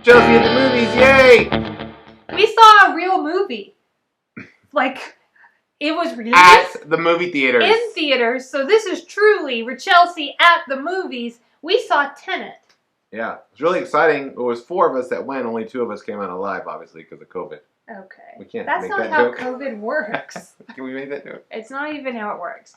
Rachelsey at the movies, yay! We saw a real movie. Like, it was released at the movie theaters. In theaters, so this is truly Rachelsey at the movies. We saw Tenet. Yeah, it was really exciting. It was 4 of us that went. Only 2 of us came out alive, obviously, because of COVID. Okay. We can't That's make not that how joke. COVID works. Can we make that joke? It's not even how it works.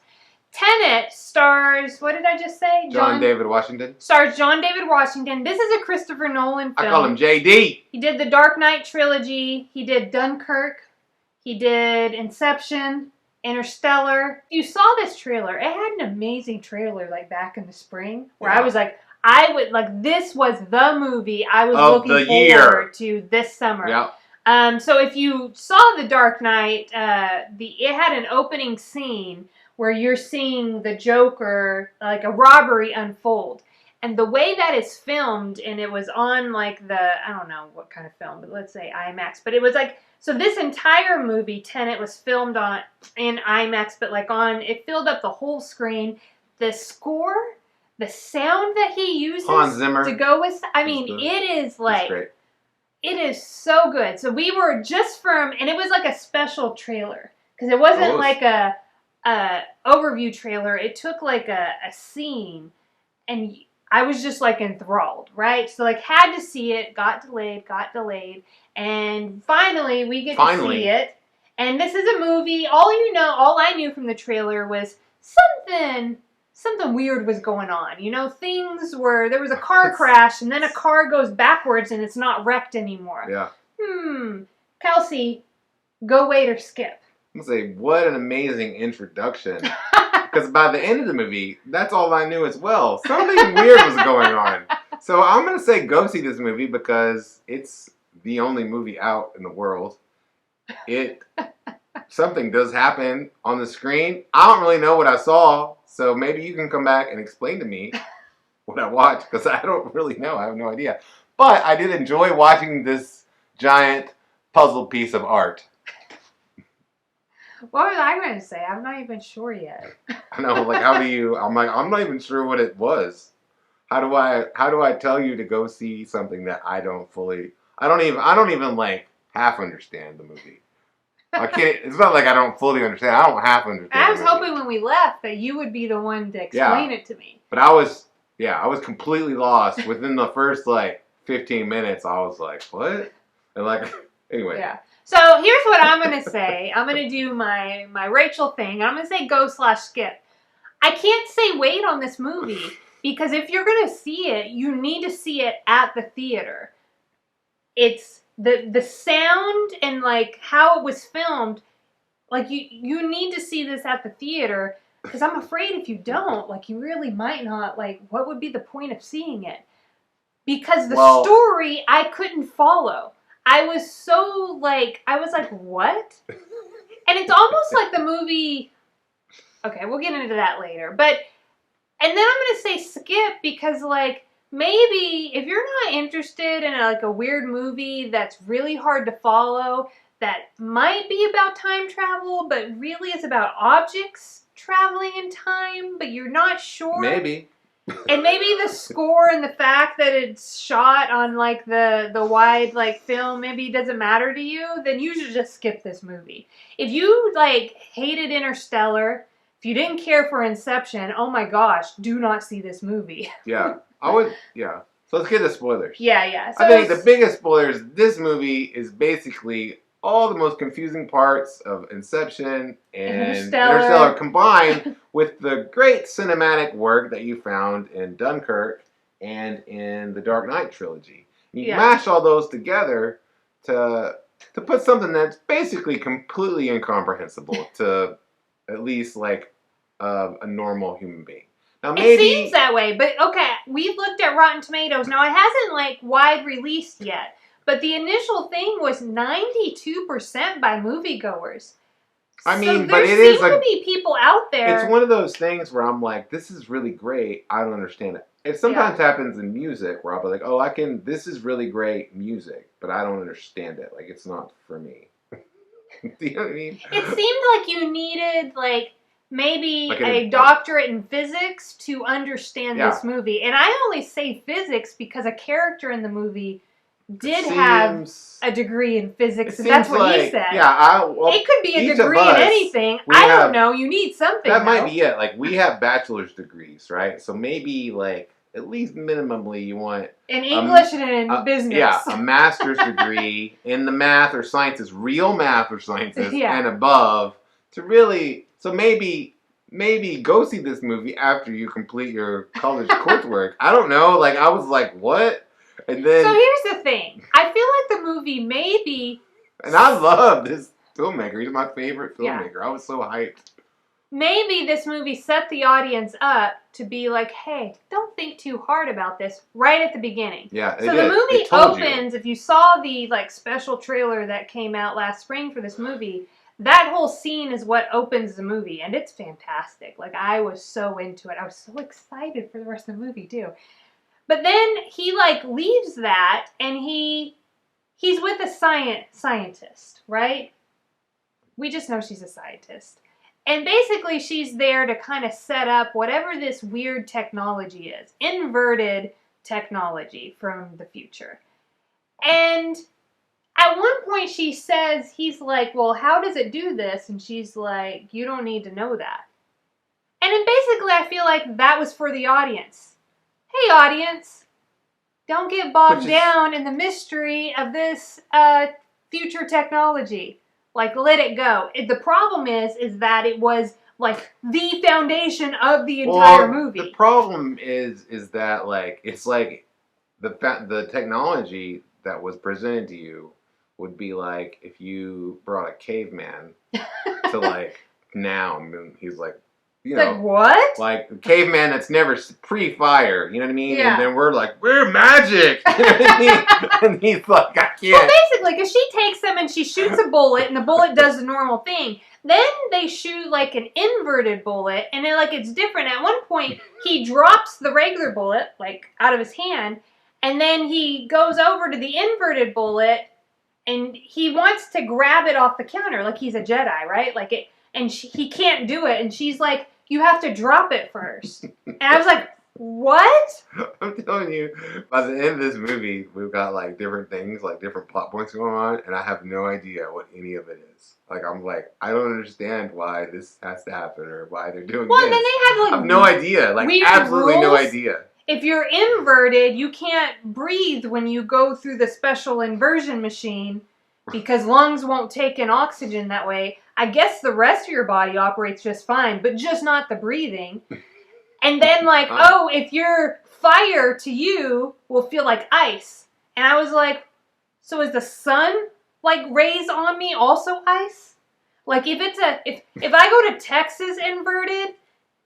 Tenet stars, what did I just say? John David Washington. Stars John David Washington. This is a Christopher Nolan film. I call him JD. He did the Dark Knight trilogy. He did Dunkirk. He did Inception, Interstellar. You saw this trailer. It had an amazing trailer like back in the spring where I was like, this was the movie I was looking forward to this summer. Yeah. So if you saw The Dark Knight, it had an opening scene where you're seeing the Joker, like a robbery unfold. And the way that it's filmed, and it was on like I don't know what kind of film, but let's say IMAX. But it was like, so this entire movie, Tenet, was filmed in IMAX, but it filled up the whole screen. The score, the sound that he uses Hans Zimmer to go with, it is like, it is so good. So we were and it was like a special trailer. Because it wasn't like a overview trailer. It took like a scene, and I was just like enthralled, right? So like had to see it, got delayed, and finally we get to see it. And this is a movie. All I knew from the trailer was something weird was going on. You know, there was a car crash, and then a car goes backwards and it's not wrecked anymore. Yeah. Kelsey, go wait or skip. I'm going to say, what an amazing introduction. Because by the end of the movie, that's all I knew as well. Something weird was going on. So I'm going to say go see this movie because it's the only movie out in the world. Something does happen on the screen. I don't really know what I saw, so maybe you can come back and explain to me what I watched because I don't really know. I have no idea. But I did enjoy watching this giant puzzle piece of art. What was I going to say? I'm not even sure yet. I know, like, I'm not even sure what it was. How do I tell you to go see something that I don't even like half understand the movie. It's not like I don't fully understand. I don't half understand. I was hoping when we left that you would be the one to explain it to me. But I was completely lost. Within the first, 15 minutes, I was like, what? And, anyway. Yeah. So here's what I'm going to say. I'm going to do my Rachel thing. I'm going to say go/skip. I can't say wait on this movie because if you're going to see it, you need to see it at the theater. It's the sound and how it was filmed. You need to see this at the theater because I'm afraid if you don't, you really might not. What would be the point of seeing it? Because the story I couldn't follow. I was so what? And it's almost like the movie. Okay, we'll get into that later. And then I'm gonna say skip because maybe if you're not interested in a weird movie that's really hard to follow, that might be about time travel, but really is about objects traveling in time, but you're not sure. Maybe. And maybe the score and the fact that it's shot on the wide film maybe doesn't matter to you, then you should just skip this movie. If you hated Interstellar, if you didn't care for Inception, oh my gosh, do not see this movie. Yeah, I would. Yeah. So let's get the spoilers. Yeah. So I think the biggest spoilers. This movie is basically all the most confusing parts of Inception and Interstellar combined with the great cinematic work that you found in Dunkirk and in the Dark Knight trilogy. You mash all those together to put something that's basically completely incomprehensible to at least a normal human being. Now maybe it seems that way, but okay, we've looked at Rotten Tomatoes. Now it hasn't wide released yet. But the initial thing was 92% by moviegoers. I mean, but there seem to be people out there. It's one of those things where I'm like, this is really great. I don't understand it. It sometimes happens in music where I'll be like, this is really great music, but I don't understand it. It's not for me. Do you know what I mean? It seemed like you needed, maybe a doctorate in physics to understand this movie. And I only say physics because a character in the movie did have a degree in physics, and that's what he said. Yeah, it could be a degree in anything. I don't know. You need something. That might be it. Like, we have bachelor's degrees, right? So maybe, like, at least minimally you want... In English and in business. Yeah, a master's degree in the math or sciences, real math or sciences, and above, to really... So maybe go see this movie after you complete your college coursework. I don't know. Like, I was like, what? And then... So here's the thing. I feel like the movie maybe... And I love this filmmaker. He's my favorite filmmaker. Yeah. I was so hyped. Maybe this movie set the audience up to be like, hey, don't think too hard about this right at the beginning. Yeah, so the movie opens, if you saw the like special trailer that came out last spring for this movie, that whole scene is what opens the movie, and it's fantastic. Like, I was so into it. I was so excited for the rest of the movie, too. But then he, like, leaves that, and he's with a scientist, right? We just know she's a scientist. And basically, she's there to kind of set up whatever this weird technology is. Inverted technology from the future. And at one point, she says, he's like, well, how does it do this? And she's like, you don't need to know that. And then basically, I feel like that was for the audience. Hey, audience, don't get bogged down in the mystery of this future technology. Like, let it go. The problem is that it was, like, the foundation of the entire movie. The problem is that, like, it's like the technology that was presented to you would be like if you brought a caveman to, like, now, and he's like, you know, like, what? Like, a caveman that's never pre-fire, you know what I mean? Yeah. And then we're like, we're magic! You know what I mean? And he's like, I can't. Well, basically, because she takes them and she shoots a bullet, and the bullet does the normal thing. Then they shoot, like, an inverted bullet, and then, like, it's different. At one point, he drops the regular bullet, like, out of his hand, and then he goes over to the inverted bullet, and he wants to grab it off the counter, like he's a Jedi, right? Like, it... And he can't do it. And she's like, you have to drop it first. And I was like, what? I'm telling you, by the end of this movie, we've got, like, different things, like, different plot points going on. And I have no idea what any of it is. Like, I'm like, I don't understand why this has to happen or why they're doing this. Well, then they have, like, I have no idea. Like, absolutely rules. No idea. If you're inverted, you can't breathe when you go through the special inversion machine because lungs won't take in oxygen that way. I guess the rest of your body operates just fine, but just not the breathing. And then, like, oh, if you're fire to you, will feel like ice. And I was like, so is the sun, like, rays on me also ice? Like, if I go to Texas inverted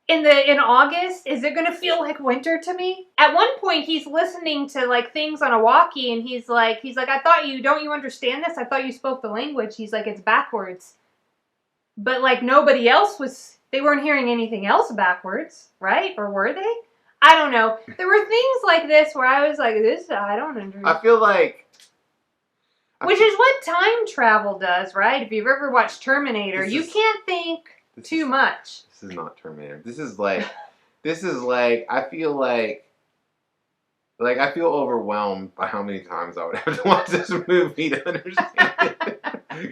in August, is it gonna feel like winter to me? At one point, he's listening to, like, things on a walkie, and he's like, don't you understand this? I thought you spoke the language. He's like, it's backwards. But, like, nobody else they weren't hearing anything else backwards, right? Or were they? I don't know. There were things like this where I was like, I don't understand. I feel like... Which is what time travel does, right? If you've ever watched Terminator, you can't think too much. This is not Terminator. This is like, I feel like I feel overwhelmed by how many times I would have to watch this movie to understand it.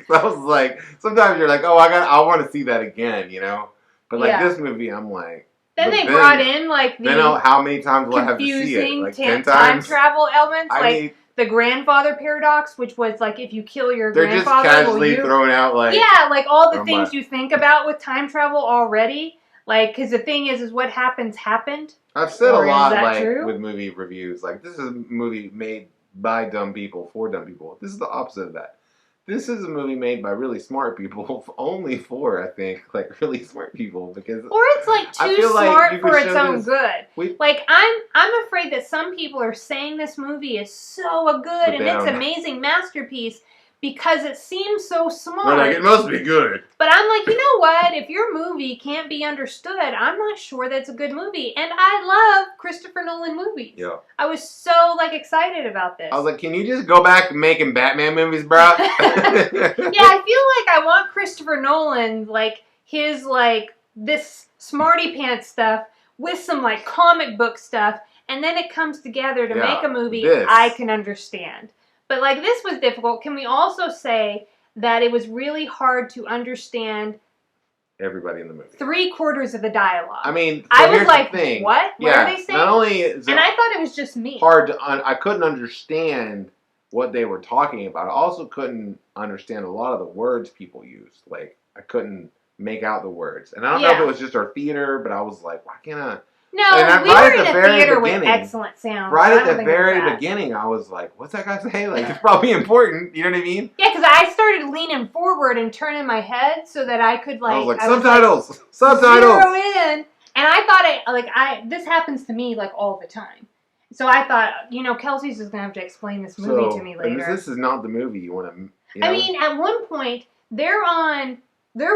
I was like, sometimes you're like, oh, I want to see that again, you know? But, like, this movie, I'm like... Then they brought in, like, the... how many times will I have to see it? Like, 10 time times? travel elements. The grandfather paradox, which was, like, if you kill your grandfather... They're just casually throwing out, like... Yeah, like, all the things you think about with time travel already. Like, because the thing is what happened. I've said a lot, like, with movie reviews. Like, this is a movie made by dumb people for dumb people. This is the opposite of that. This is a movie made by really smart people, only for, I think, like, really smart people, because... Or it's, like, too smart for its own good. Like, I'm afraid that some people are saying this movie is so good, and it's an amazing masterpiece, because it seems so smart. They're like, it must be good. But I'm like, you know what? If your movie can't be understood, I'm not sure that's a good movie. And I love Christopher Nolan movies. Yeah. I was so, like, excited about this. I was like, can you just go back to making Batman movies, bro? Yeah, I feel like I want Christopher Nolan, like, his, like, this smarty pants stuff with some, like, comic book stuff, and then it comes together to make a movie I can understand. But like this was difficult. Can we also say that it was really hard to understand everybody in the movie? 3/4 of the dialogue. I mean, I was like, thing. what? What are they saying? Not only is it and I thought it was just me. Hard to I couldn't understand what they were talking about. I also couldn't understand a lot of the words people used. Like, I couldn't make out the words. And I don't know if it was just our theater, but I was like, why can't I? No, we were in a theater with excellent sound. Right at the very beginning, I was like, what's that guy say? Like, it's probably important. You know what I mean? Yeah, because I started leaning forward and turning my head so that I could, like... I was like, subtitles! Subtitles! Zero in. And I thought, this happens to me, like, all the time. So I thought, Kelsey's just going to have to explain this movie to me later. This is not the movie you want to... I mean, at one point, they're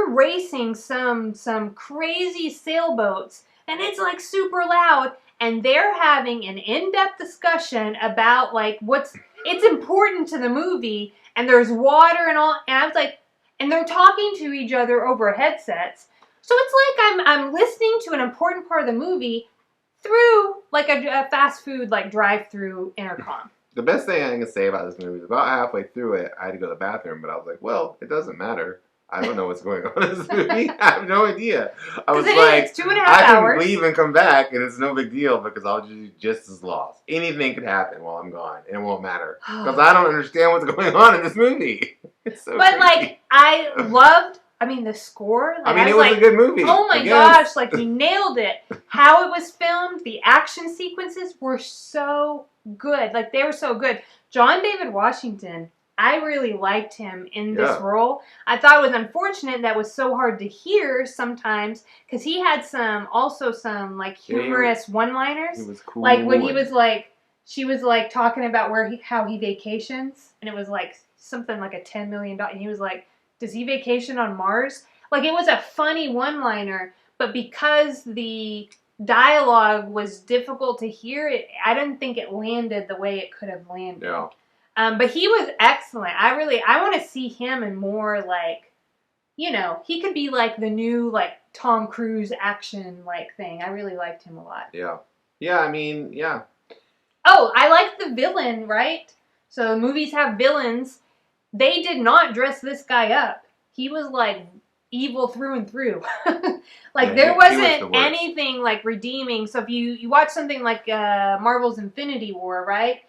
racing some crazy sailboats, and it's like super loud, and they're having an in-depth discussion about like it's important to the movie, and there's water and all, and I was like, and they're talking to each other over headsets, so it's like I'm listening to an important part of the movie through like a fast food like drive-through intercom. The best thing I can say about this movie is about halfway through it, I had to go to the bathroom, but I was like, well, it doesn't matter. I don't know what's going on in this movie. I have no idea. I was like, it's 2.5 hours. I can leave and come back, and it's no big deal because I'll just as lost. Anything could happen while I'm gone, and it won't matter because I don't understand what's going on in this movie. It's so crazy. Like, I loved. The score. Like, it was a good movie. Oh my gosh! Like, he nailed it. How it was filmed, the action sequences were so good. Like, they were so good. John David Washington. I really liked him in this role. I thought it was unfortunate that was so hard to hear sometimes because he had some like humorous one-liners. It was cool. Like when he was like, she was like talking about how he vacations, and it was like something like a $10 million. And he was like, "Does he vacation on Mars?" Like it was a funny one-liner, but because the dialogue was difficult to hear, I didn't think it landed the way it could have landed. Yeah. But he was excellent. I want to see him in more like, he could be like the new like Tom Cruise action like thing. I really liked him a lot. Yeah. Yeah, yeah. Oh, I liked the villain, right? So movies have villains. They did not dress this guy up. He was like evil through and through. There wasn't anything like redeeming. So if you watch something like Marvel's Infinity War, right?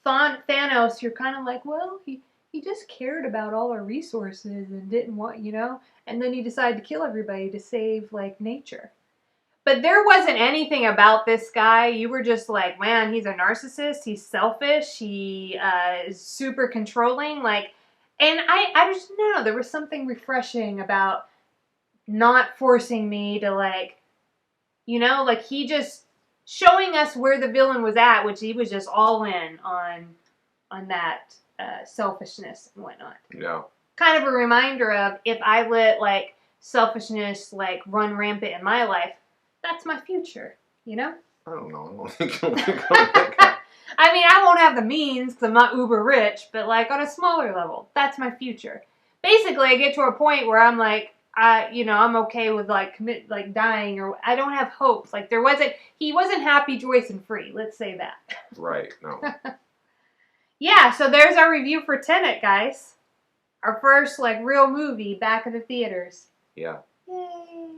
Thanos, you're kind of like, well, he just cared about all our resources and didn't want, and then he decided to kill everybody to save, like, nature. But there wasn't anything about this guy. You were just like, man, he's a narcissist, he's selfish, he is super controlling, like, and I just, no, there was something refreshing about not forcing me to, like, like, he just showing us where the villain was at, which he was just all in on that selfishness and whatnot. Yeah. Kind of a reminder of if I let like selfishness like run rampant in my life, that's my future. I don't know. I don't think you'll become that guy. I won't have the means because I'm not uber rich, but like on a smaller level, that's my future. Basically, I get to a point where I'm like, I'm okay with like dying, or I don't have hopes. Like he wasn't happy, joyous, and free. Let's say that. Right. No. Yeah. So there's our review for Tenet, guys. Our first like real movie back in the theaters. Yeah. Yay.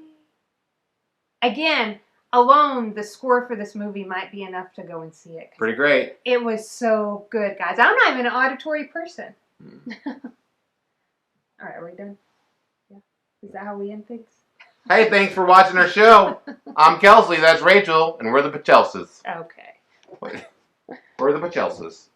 Again, alone, the score for this movie might be enough to go and see it. Pretty great. It was so good, guys. I'm not even an auditory person. All right, are we done? Is that how we end things? Hey, thanks for watching our show. I'm Kelsey, that's Rachel, and we're the Pachelses. Okay. We're the Pachelses.